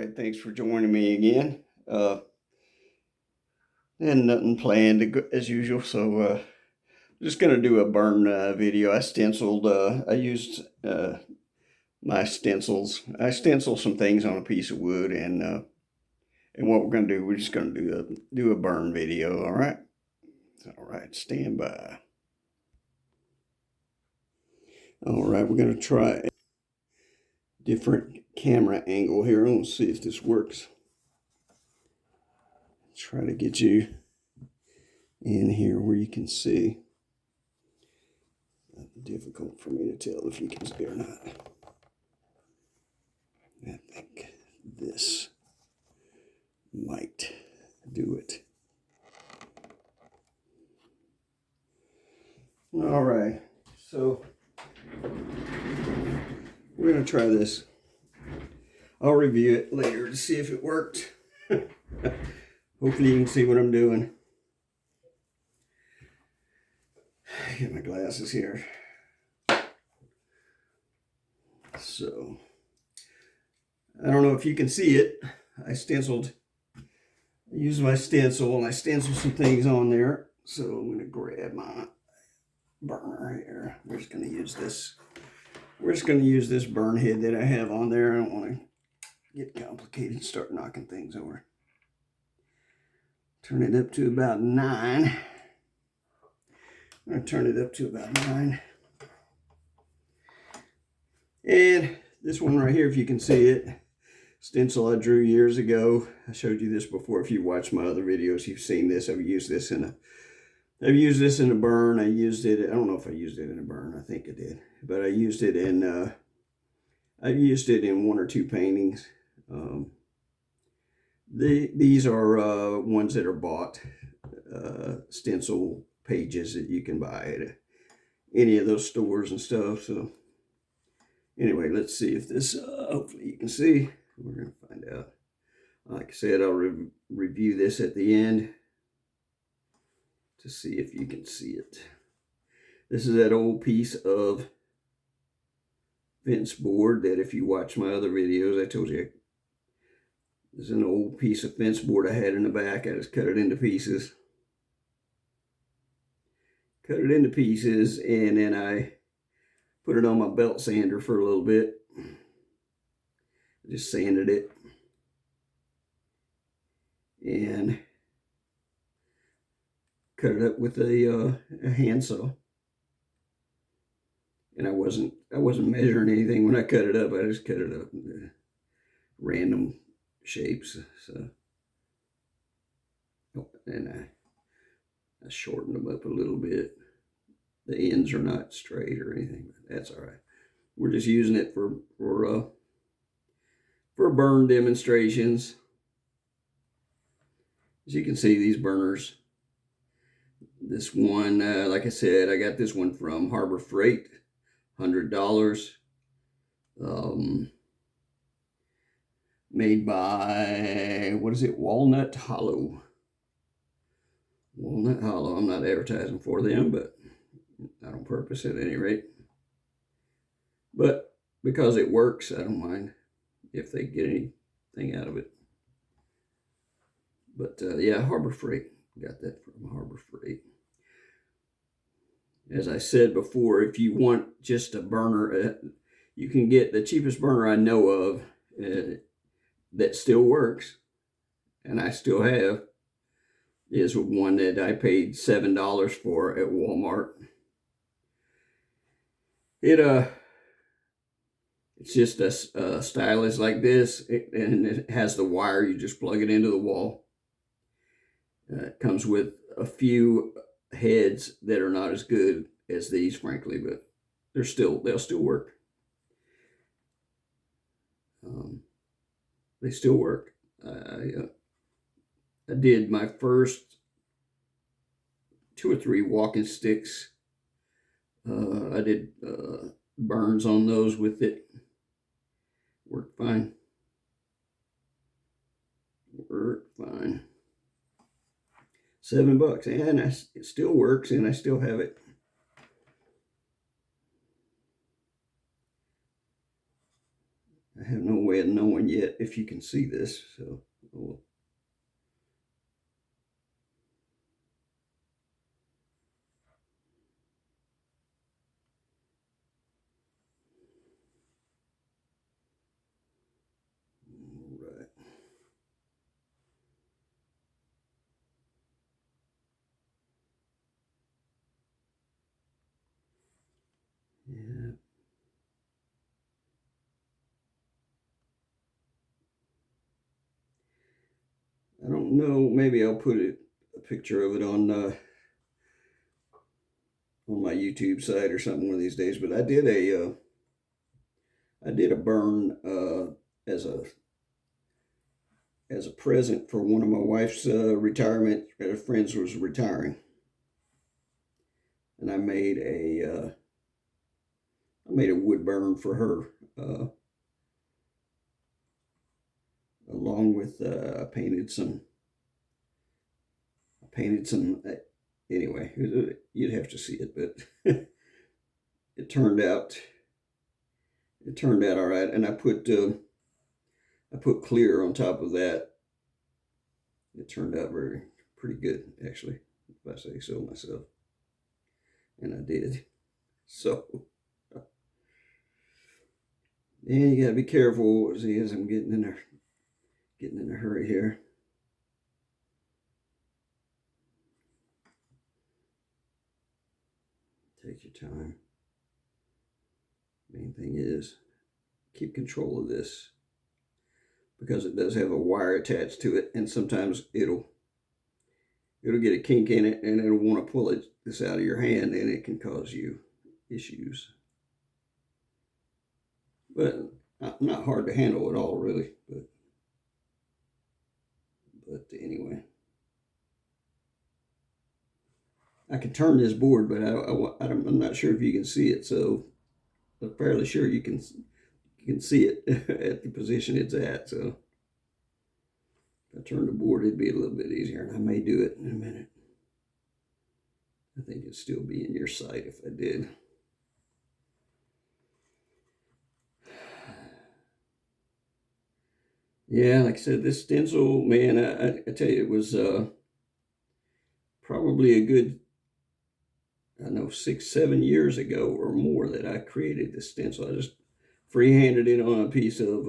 right, thanks for joining me again. And nothing planned as usual, so just gonna do a burn video. I stenciled. I used my stencils. I stenciled some things on a piece of wood, and what we're gonna do, we're just gonna do a burn video. All right, stand by. All right, we're gonna try a different camera angle here. Let's see if this works. Try to get you in here where you can see. Difficult for me to tell if you can see or not. I think this might do it. All right, so we're going to try this. I'll review it later to see if it worked. Hopefully you can see what I'm doing. Get my glasses here. So, I don't know if you can see it. I used my stencil and I stenciled some things on there. So I'm going to grab my burner here. We're just going to use this. We're just going to use this burn head that I have on there. I don't want to get complicated and start knocking things over. Turn it up to about 9. I'm going to turn it up to about 9. And this one right here, if you can see it, stencil I drew years ago. I showed you this before. If you watch my other videos, you've seen this. I've used this in a burn. I don't know if I used it in a burn. I think I did. But I used it in one or two paintings. These are ones that are bought, stencil pages that you can buy at any of those stores and stuff. So anyway, let's see if this, hopefully you can see. We're going to find out. Like I said, I'll review this at the end to see if you can see it. This is that old piece of fence board that if you watch my other videos, I told you this is an old piece of fence board I had in the back. I just cut it into pieces. Cut it into pieces, and then I put it on my belt sander for a little bit. Just sanded it. And cut it up with a handsaw. And I wasn't measuring anything when I cut it up. I just cut it up in random shapes. So, and I shortened them up a little bit. The ends are not straight or anything, but that's all right. We're just using it for burn demonstrations. As you can see, these burners. This one, like I said, I got this one from Harbor Freight, $100. Made by, what is it, Walnut Hollow. Walnut Hollow. I'm not advertising for them, but not on purpose at any rate. But because it works, I don't mind if they get anything out of it. But yeah, Harbor Freight. Got that from Harbor Freight. As I said before, if you want just a burner, you can get the cheapest burner I know of that still works, and I still have, is one that I paid $7 for at Walmart. It's just a stylus like this, and it has the wire. You just plug it into the wall. It comes with a few heads that are not as good as these, frankly, but they'll still work. They still work. I did my first 2 or 3 walking sticks. I did burns on those with it. Worked fine. Worked fine. $7, and it still works, and I still have it. I have no way of knowing yet if you can see this. So right. Yeah. I don't know. Maybe I'll put a picture of it on my YouTube site or something one of these days. But I did a burn as a present for one of my wife's retirement friends was retiring, and I made a wood burn for her, along with I painted some. Anyway, you'd have to see it, but it turned out all right. And I put clear on top of that. It turned out pretty good, actually, if I say so myself. And I did. So, and you gotta be careful as I'm getting in a hurry here. Take your time. Main thing is keep control of this, because it does have a wire attached to it, and sometimes it'll get a kink in it, and it'll want to pull this out of your hand, and it can cause you issues. But not hard to handle at all, really. But anyway, I can turn this board, but I'm not sure if you can see it. So I'm fairly sure you can see it at the position it's at. So if I turn the board, it'd be a little bit easier, and I may do it in a minute. I think it'd still be in your sight if I did. Yeah, like I said, this stencil, man, I tell you, it was probably a good, I don't know, 6-7 years ago or more that I created this stencil. I just freehanded it on a piece of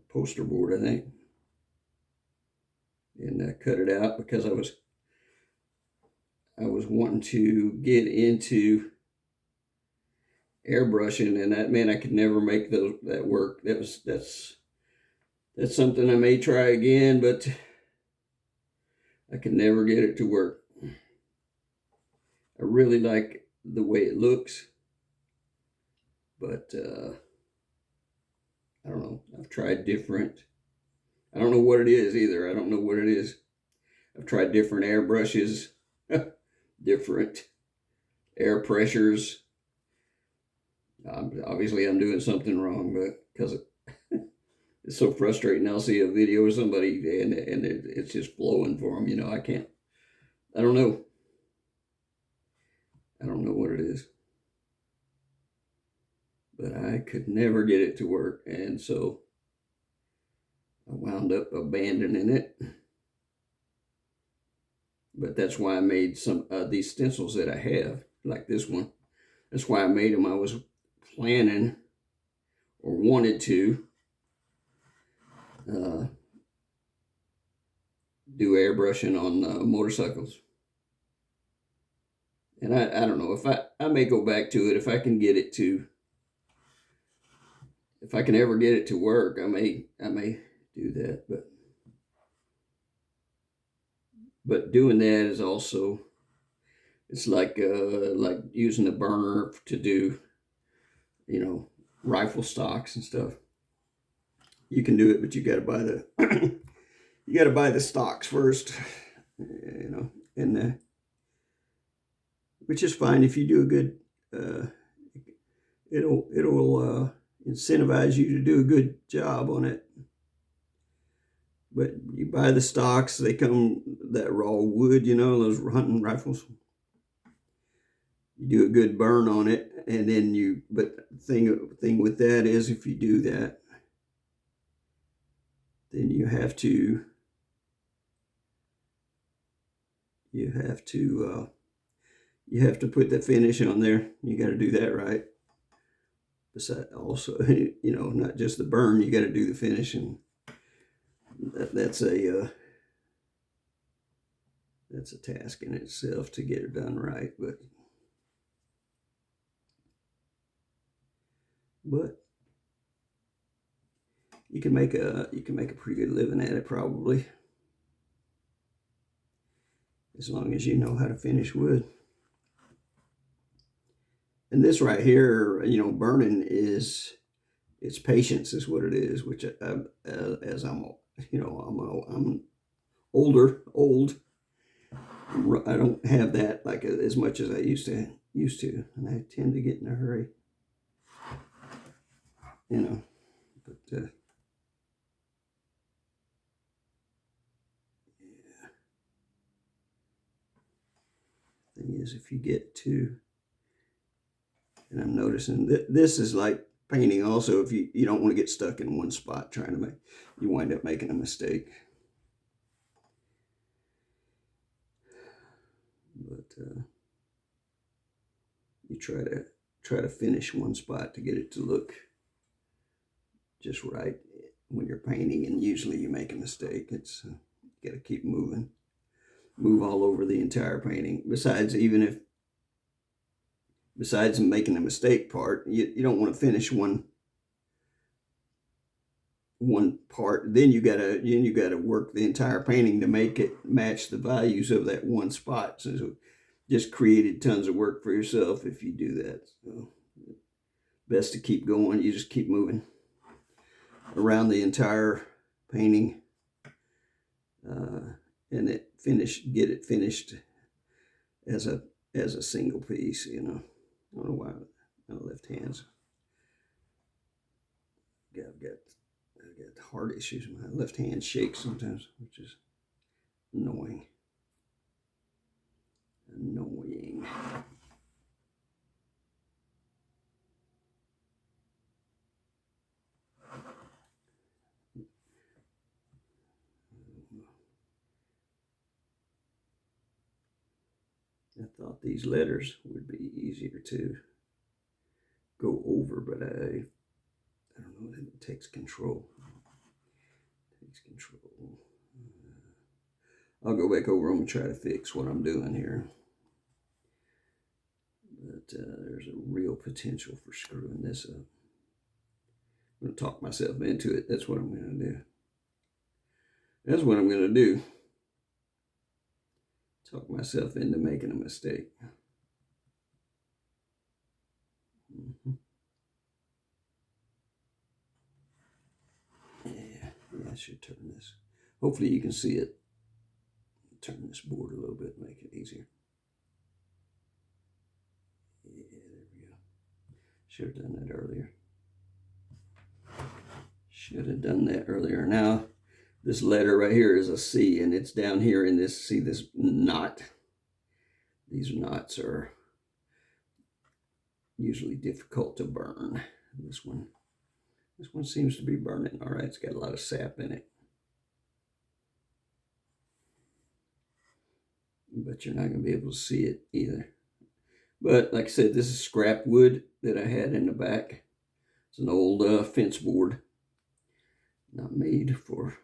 poster board, I think, and I cut it out because I was wanting to get into airbrushing, and that, man, I could never make that work. That's something I may try again, but I can never get it to work. I really like the way it looks, but I don't know. I've tried different. I don't know what it is either. I don't know what it is. I've tried different airbrushes, different air pressures. Obviously, I'm doing something wrong, but because it's so frustrating. I'll see a video of somebody and it's just flowing for them. I can't. I don't know. I don't know what it is, but I could never get it to work, and so I wound up abandoning it. But that's why I made some these stencils that I have, like this one. That's why I made them. I was planning or wanted to do airbrushing on motorcycles. And I don't know, if I may go back to it if I can get it to, if I can ever get it to work. I may do that, but doing that is also, it's like using a burner to do, rifle stocks and stuff. You can do it, but you got to buy the stocks first, and which is fine if you do a good. It'll incentivize you to do a good job on it. But you buy the stocks; they come that raw wood, those hunting rifles. you do a good burn on it, and then but the thing with that is, if you do that, then you have to put the finish on there. You got to do that right. Besides, also, not just the burn, you got to do the finish, and that's a task in itself to get it done right. But you can make a pretty good living at it, probably, as long as you know how to finish wood. And this right here, burning it's patience is what it is, which as I'm old. I don't have that like as much as I used to, and I tend to get in a hurry, but yeah. Thing is, if you get to, and I'm noticing that this is like painting also, if you don't want to get stuck in one spot trying to make, you wind up making a mistake. But you try to finish one spot to get it to look just right when you're painting, and usually you make a mistake. It's you got to keep moving, move all over the entire painting. Besides making a mistake part, you don't want to finish one part, then you gotta work the entire painting to make it match the values of that one spot. So just created tons of work for yourself if you do that. So best to keep going. You just keep moving around the entire painting, and get it finished as a single piece. I don't know why my left hand's I've got heart issues. My left hand shakes sometimes, which is annoying. I thought these letters would be easier to go over, but I don't know, it takes control. I'll go back over them and try to fix what I'm doing here. But there's a real potential for screwing this up. I'm going to talk myself into it. That's what I'm going to do. Talk myself into making a mistake. Yeah, I should turn this. Hopefully you can see it. Turn this board a little bit, make it easier. Yeah, there we go. Should have done that earlier. Now, this letter right here is a C, and it's down here in this, see this knot? These knots are usually difficult to burn. This one seems to be burning all right. It's got a lot of sap in it. But you're not going to be able to see it either. But like I said, this is scrap wood that I had in the back. It's an old fence board. Not made for,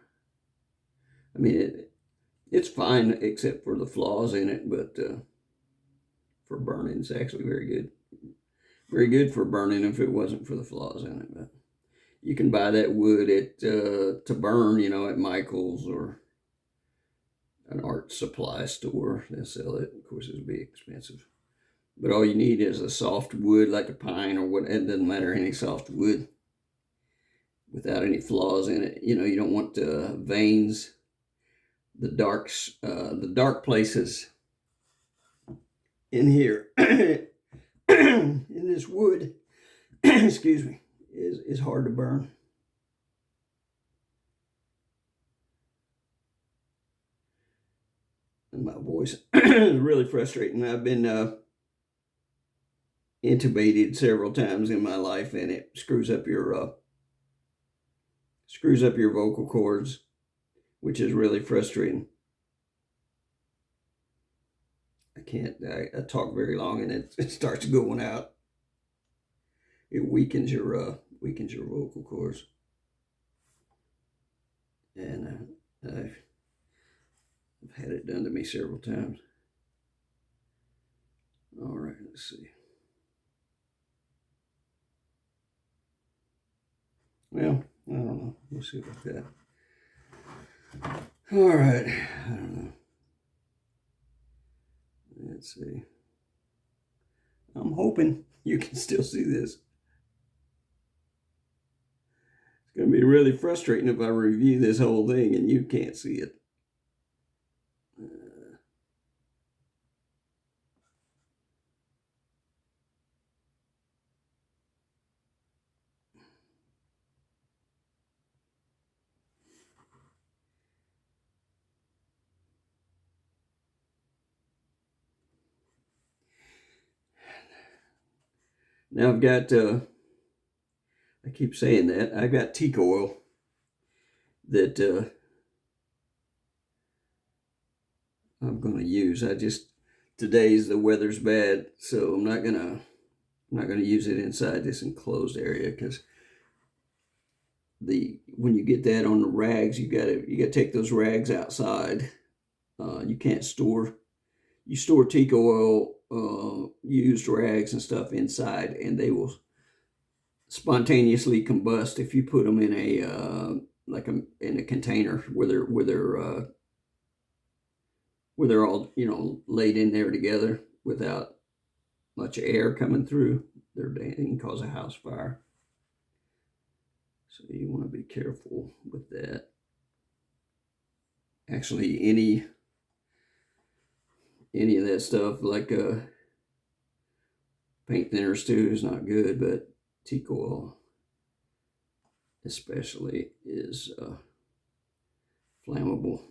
it's fine except for the flaws in it, but for burning, it's actually very good. Very good for burning if it wasn't for the flaws in it. But you can buy that wood to burn, at Michael's or an art supply store. They'll sell it. Of course, it'll be expensive. But all you need is a soft wood like a pine or what. It doesn't matter, any soft wood without any flaws in it. You don't want veins, the dark places in here in this wood. Excuse me, is hard to burn. And my voice is really frustrating. I've been intubated several times in my life, and it screws up your vocal cords, which is really frustrating. I talk very long and it starts going out. It weakens your vocal cords. And I've had it done to me several times. All right, let's see. Well, I don't know. We'll see about that. All right, I don't know. Let's see. I'm hoping you can still see this. It's going to be really frustrating if I review this whole thing and you can't see it. Now I've got, I keep saying that, I've got teak oil that I'm going to use. Today's the weather's bad, so I'm not going to use it inside this enclosed area, because when you get that on the rags, you got to take those rags outside. You can't store teak oil, used rags and stuff inside, and they will spontaneously combust if you put them in in a container where they're all laid in there together without much air coming through. They can cause a house fire. So you want to be careful with that. Actually, any of that stuff, like paint thinners too, is not good, but teak oil especially is flammable.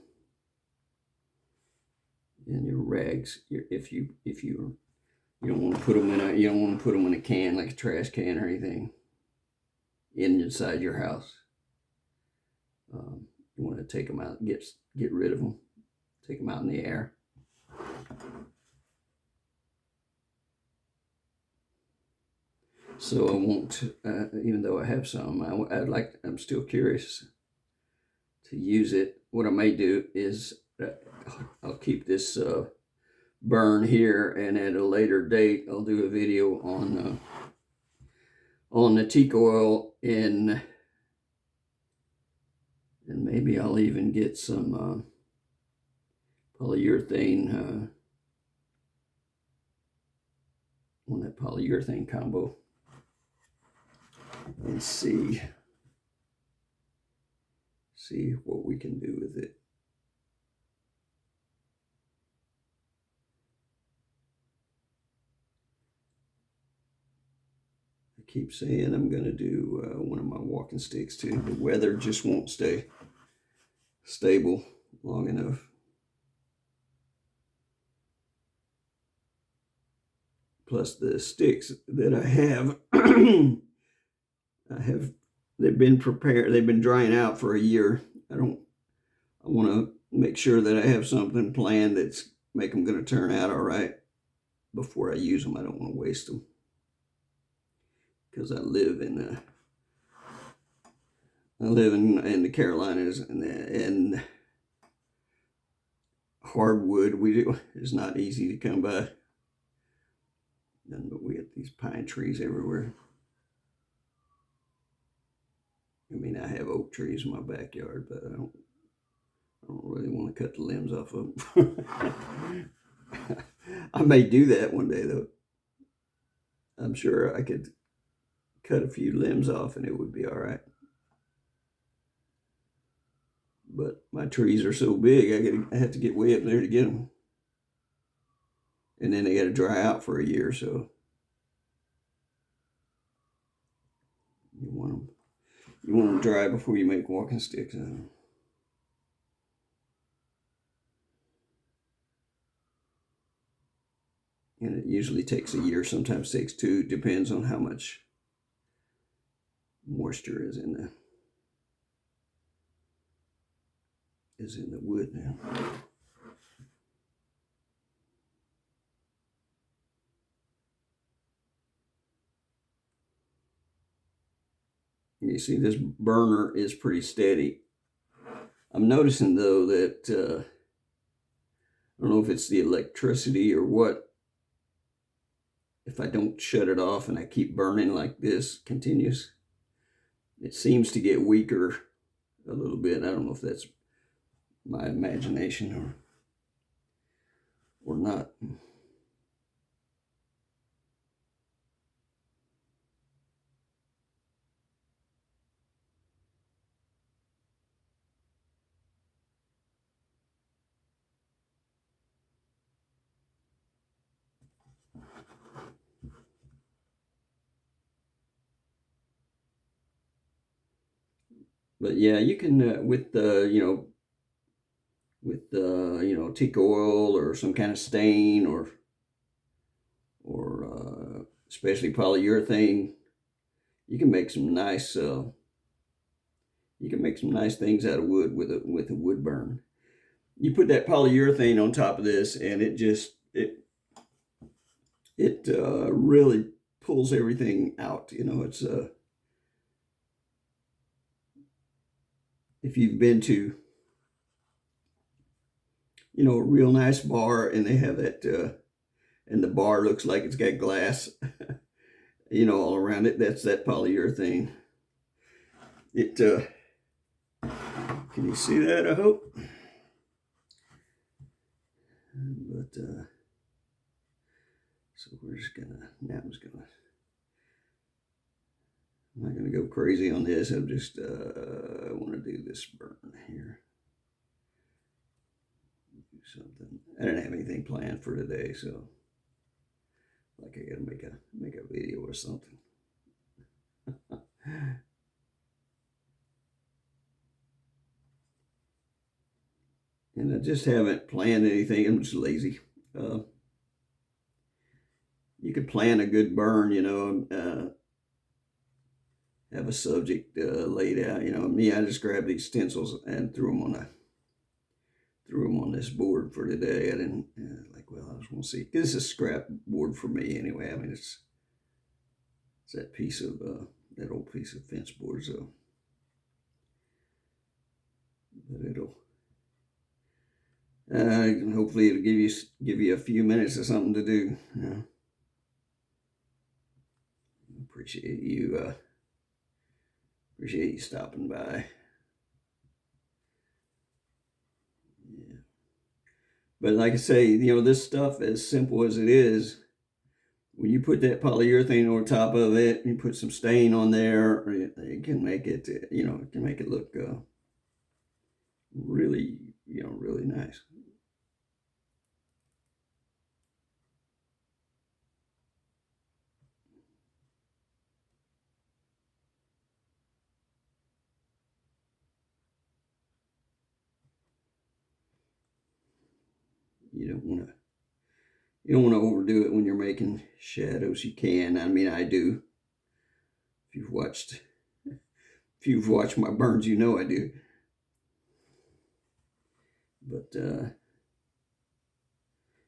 And your rags, if you don't want to put them in a can, like a trash can or anything, inside your house. You want to take them out, get rid of them, take them out in the air. So I won't, even though I have some, I'm still curious to use it. What I may do is I'll keep this burn here, and at a later date I'll do a video on the teak oil, and maybe I'll even get some polyurethane on that polyurethane combo, and see what we can do with it. I keep saying I'm going to do one of my walking sticks too. The weather just won't stay stable long enough. Plus the sticks that I have, they've been prepared, they've been drying out for a year. I want to make sure that I have something planned that's make them going to turn out all right before I use them. I don't want to waste them, because I live in the Carolinas, and hardwood is not easy to come by. But we have these pine trees everywhere. I mean, I have oak trees in my backyard, but I don't really want to cut the limbs off of them. I may do that one day, though. I'm sure I could cut a few limbs off and it would be all right. But my trees are so big, I have to get way up there to get them. And then they got to dry out for a year, so you want them dry before you make walking sticks out of them. And usually takes a year, sometimes takes 2, depends on how much moisture is in the wood now. You see, this burner is pretty steady. I'm noticing though that I don't know if it's the electricity or what. If I don't shut it off and I keep burning like this, continuous, it seems to get weaker a little bit. I don't know if that's my imagination or not. But yeah, you can with teak oil or some kind of stain or especially polyurethane, you can make some nice things out of wood with a wood burn. You put that polyurethane on top of this, and it really pulls everything out. It's if you've been to a real nice bar and they have that and the bar looks like it's got glass all around it, that's that polyurethane. It can you see that? I hope. But so I'm not gonna go crazy on this. I'm just I want to do this burn here. Do something. I didn't have anything planned for today, so like I gotta make a video or something. And I just haven't planned anything. I'm just lazy. You could plan a good burn, have a subject laid out. Me, I just grabbed these stencils and threw them on this board for today. I didn't well, I just want to see. This is a scrap board for me anyway. I mean, it's that piece of that old piece of fence board. So, but hopefully it'll give you a few minutes of something to do. Appreciate you stopping by. Yeah. But like I say, this stuff, as simple as it is, when you put that polyurethane over top of it, you put some stain on there, it can make it, it can make it look really, really nice. You don't want to overdo it when you're making shadows. You can. I mean, I do. If you've watched my burns, I do. But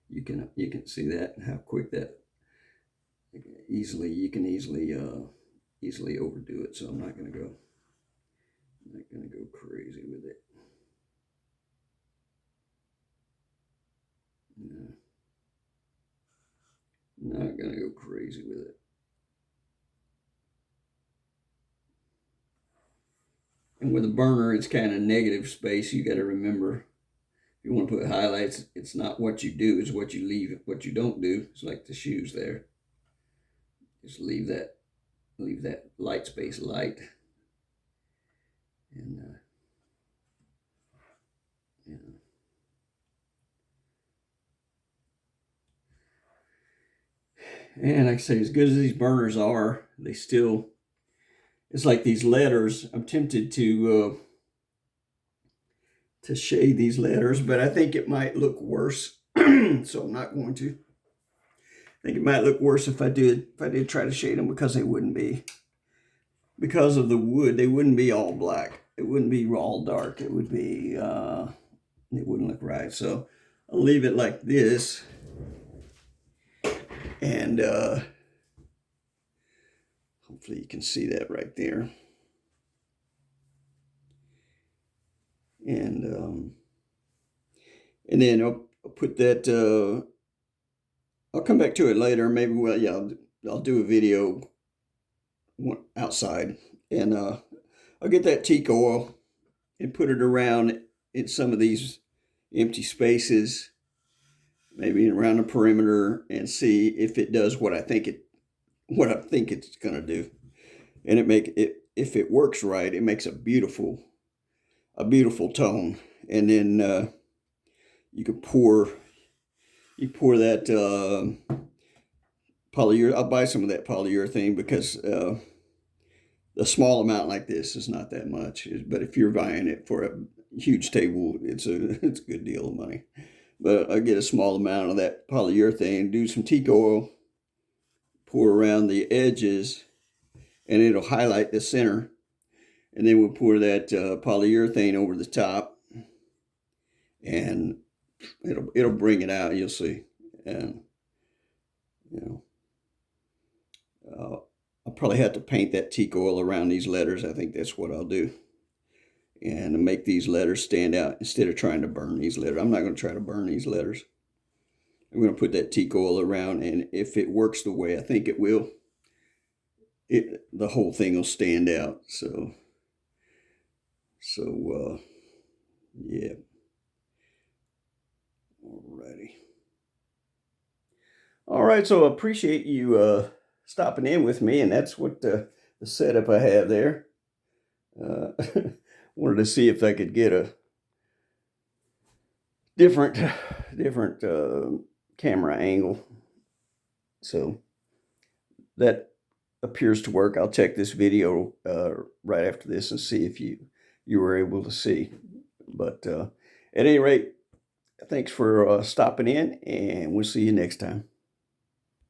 you can see that, how quick that you can easily overdo it. So I'm not gonna go crazy with it. No. Not gonna go crazy with it. And with a burner, it's kind of negative space. You got to remember, if you want to put highlights, it's not what you do, it's what you leave, what you don't do. It's like the shoes there. Just leave that light space light. And yeah. And like I say, as good as these burners are, they still, it's like these letters. I'm tempted to shade these letters, but I think it might look worse. So I'm not going to. think it might look worse if I did try to shade them, because they wouldn't be, because of the wood, they wouldn't be all black. It wouldn't be all dark. It would be, it wouldn't look right. So I'll leave it like this. And hopefully you can see that right there. And then I'll put that, I'll come back to it later. Maybe, well, yeah, I'll do a video outside, and I'll get that teak oil and put it around in some of these empty spaces, maybe around the perimeter, and see if it does what I think it's gonna do. And if it works right, it makes a beautiful tone. And then you pour that polyurethane. I'll buy some of that polyurethane, because a small amount like this is not that much, but if you're buying it for a huge table, it's a good deal of money. But I get a small amount of that polyurethane, do some teak oil, pour around the edges, and it'll highlight the center. And then we'll pour that polyurethane over the top, and it'll bring it out. You'll see. And I'll probably have to paint that teak oil around these letters. I think that's what I'll do, and make these letters stand out instead of trying to burn these letters. I'm not going to try to burn these letters. I'm going to put that teak oil around, and if it works the way I think it will, the whole thing will stand out. So yeah. Alrighty. All right, so I appreciate you stopping in with me, and that's what the setup I have there. Wanted to see if I could get a different camera angle. So that appears to work. I'll check this video right after this and see if you were able to see. But at any rate, thanks for stopping in, and we'll see you next time.